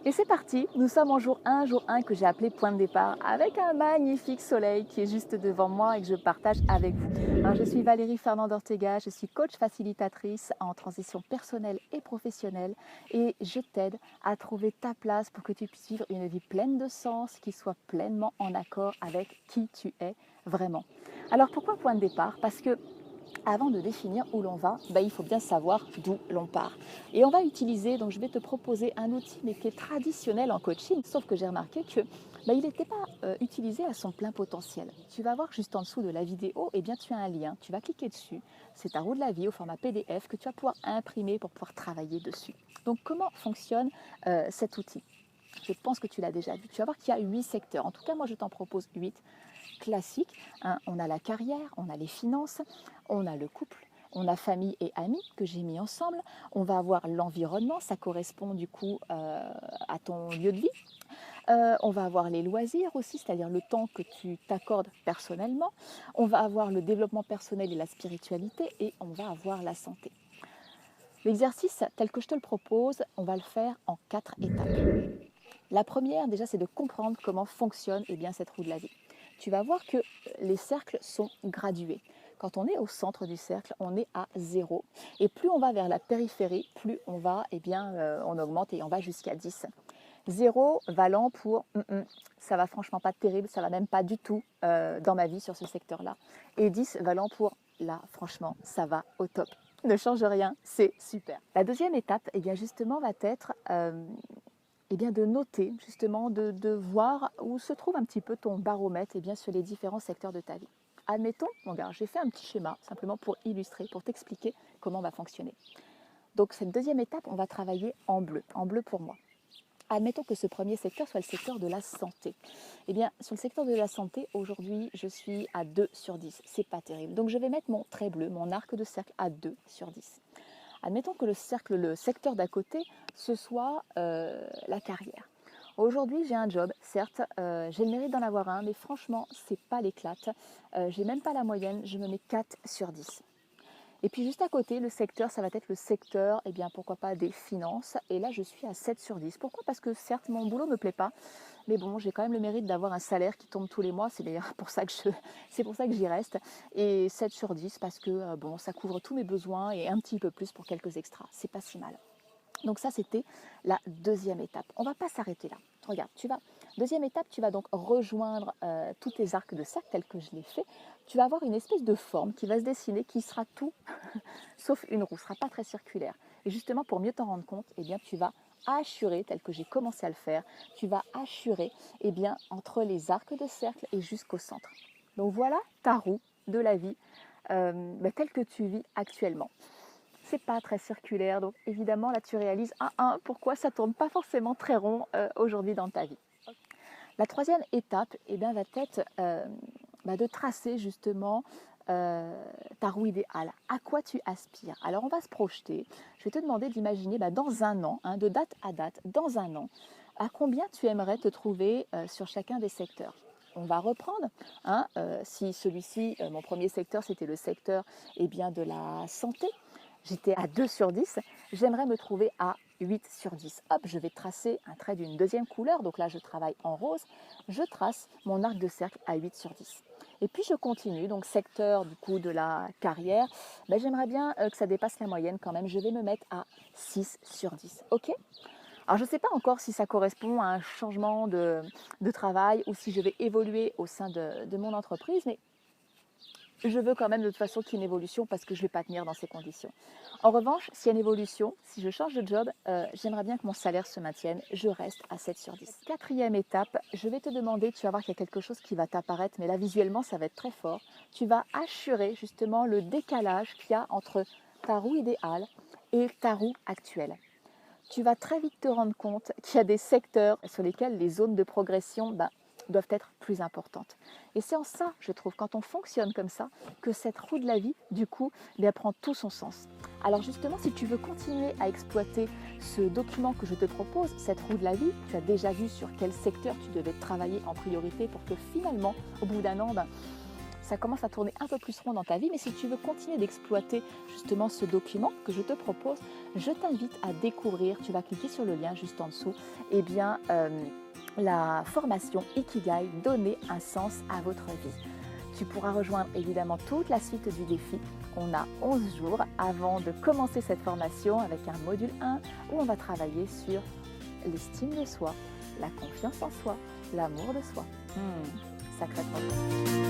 Et c'est parti, nous sommes en jour 1 que j'ai appelé point de départ, avec un magnifique soleil qui est juste devant moi et que je partage avec vous. Alors, je suis Valérie Fernand-Ortega, je suis coach facilitatrice en transition personnelle et professionnelle et je t'aide à trouver ta place pour que tu puisses vivre une vie pleine de sens, qui soit pleinement en accord avec qui tu es vraiment. Alors pourquoi point de départ? Parce que avant de définir où l'on va, il faut bien savoir d'où l'on part. Et on va utiliser, donc je vais te proposer un outil mais qui est traditionnel en coaching, sauf que j'ai remarqué que il n'était pas utilisé à son plein potentiel. Tu vas voir juste en dessous de la vidéo, tu as un lien, tu vas cliquer dessus, c'est ta roue de la vie au format PDF que tu vas pouvoir imprimer pour pouvoir travailler dessus. Donc comment fonctionne cet outil? Je pense que tu l'as déjà vu. Tu vas voir qu'il y a 8 secteurs. En tout cas, moi, je t'en propose 8 classiques. On a la carrière, on a les finances, on a le couple, on a famille et amis que j'ai mis ensemble. On va avoir l'environnement, ça correspond du coup à ton lieu de vie. On va avoir les loisirs aussi, c'est-à-dire le temps que tu t'accordes personnellement. On va avoir le développement personnel et la spiritualité et on va avoir la santé. L'exercice tel que je te le propose, on va le faire en 4 étapes. La première, déjà, c'est de comprendre comment fonctionne cette roue de la vie. Tu vas voir que les cercles sont gradués. Quand on est au centre du cercle, on est à 0. Et plus on va vers la périphérie, plus on va, on augmente et on va jusqu'à 10. 0 valant pour ça va franchement pas terrible, ça va même pas du tout dans ma vie sur ce secteur-là. Et 10 valant pour là, franchement, ça va au top. Ne change rien, c'est super. La deuxième étape, justement, va être de noter, justement, de voir où se trouve un petit peu ton baromètre sur les différents secteurs de ta vie. Admettons, regarde, j'ai fait un petit schéma simplement pour illustrer, pour t'expliquer comment on va fonctionner. Donc cette deuxième étape, on va travailler en bleu pour moi. Admettons que ce premier secteur soit le secteur de la santé. Sur le secteur de la santé, aujourd'hui, je suis à 2 sur 10. C'est pas terrible. Donc je vais mettre mon trait bleu, mon arc de cercle à 2 sur 10. Admettons que le secteur d'à côté, ce soit la carrière. Aujourd'hui, j'ai un job, certes, j'ai le mérite d'en avoir un, mais franchement, c'est pas l'éclate. J'ai même pas la moyenne, je me mets 4 sur 10. Et puis juste à côté, le secteur, ça va être le secteur, pourquoi pas des finances. Et là, je suis à 7 sur 10. Pourquoi? Parce que certes, mon boulot ne me plaît pas, mais bon, j'ai quand même le mérite d'avoir un salaire qui tombe tous les mois. C'est d'ailleurs pour ça que j'y reste. Et 7 sur 10 parce que ça couvre tous mes besoins et un petit peu plus pour quelques extras. C'est pas si mal. Donc ça, c'était la deuxième étape. On ne va pas s'arrêter là. Regarde, deuxième étape, tu vas donc rejoindre tous tes arcs de cercle tels que je l'ai fait. Tu vas avoir une espèce de forme qui va se dessiner, qui sera tout sauf une roue, ne sera pas très circulaire. Et justement, pour mieux t'en rendre compte, tu vas hachurer, tel que j'ai commencé à le faire, tu vas hachurer entre les arcs de cercle et jusqu'au centre. Donc voilà ta roue de la vie telle que tu vis actuellement. C'est pas très circulaire, donc évidemment là tu réalises pourquoi ça tourne pas forcément très rond aujourd'hui dans ta vie. La troisième étape va être de tracer justement ta roue idéale. À quoi tu aspires? Alors on va se projeter. Je vais te demander d'imaginer dans un an, de date à date, dans un an, à combien tu aimerais te trouver sur chacun des secteurs. On va reprendre. Si celui-ci, mon premier secteur, c'était le secteur de la santé. J'étais à 2 sur 10, j'aimerais me trouver à 8 sur 10. Hop, je vais tracer un trait d'une deuxième couleur, donc là je travaille en rose, je trace mon arc de cercle à 8 sur 10. Et puis je continue, donc secteur du coup de la carrière, j'aimerais bien que ça dépasse la moyenne quand même, je vais me mettre à 6 sur 10, ok? Alors je ne sais pas encore si ça correspond à un changement de travail ou si je vais évoluer au sein de mon entreprise, mais je veux quand même de toute façon qu'il y ait une évolution parce que je ne vais pas tenir dans ces conditions. En revanche, s'il y a une évolution, si je change de job, j'aimerais bien que mon salaire se maintienne. Je reste à 7 sur 10. Quatrième étape, je vais te demander, tu vas voir qu'il y a quelque chose qui va t'apparaître, mais là visuellement ça va être très fort. Tu vas assurer justement le décalage qu'il y a entre ta roue idéale et ta roue actuelle. Tu vas très vite te rendre compte qu'il y a des secteurs sur lesquels les zones de progression doivent être plus importantes. Et c'est en ça, je trouve, quand on fonctionne comme ça, que cette roue de la vie, du coup, prend tout son sens. Alors justement, si tu veux continuer à exploiter ce document que je te propose, cette roue de la vie, tu as déjà vu sur quel secteur tu devais travailler en priorité pour que finalement, au bout d'un an, ça commence à tourner un peu plus rond dans ta vie, mais si tu veux continuer d'exploiter justement ce document que je te propose, je t'invite à découvrir, tu vas cliquer sur le lien juste en dessous, eh bien, la formation Ikigai, donner un sens à votre vie. Tu pourras rejoindre évidemment toute la suite du défi. On a 11 jours avant de commencer cette formation avec un module 1 où on va travailler sur l'estime de soi, la confiance en soi, l'amour de soi. Sacré projet.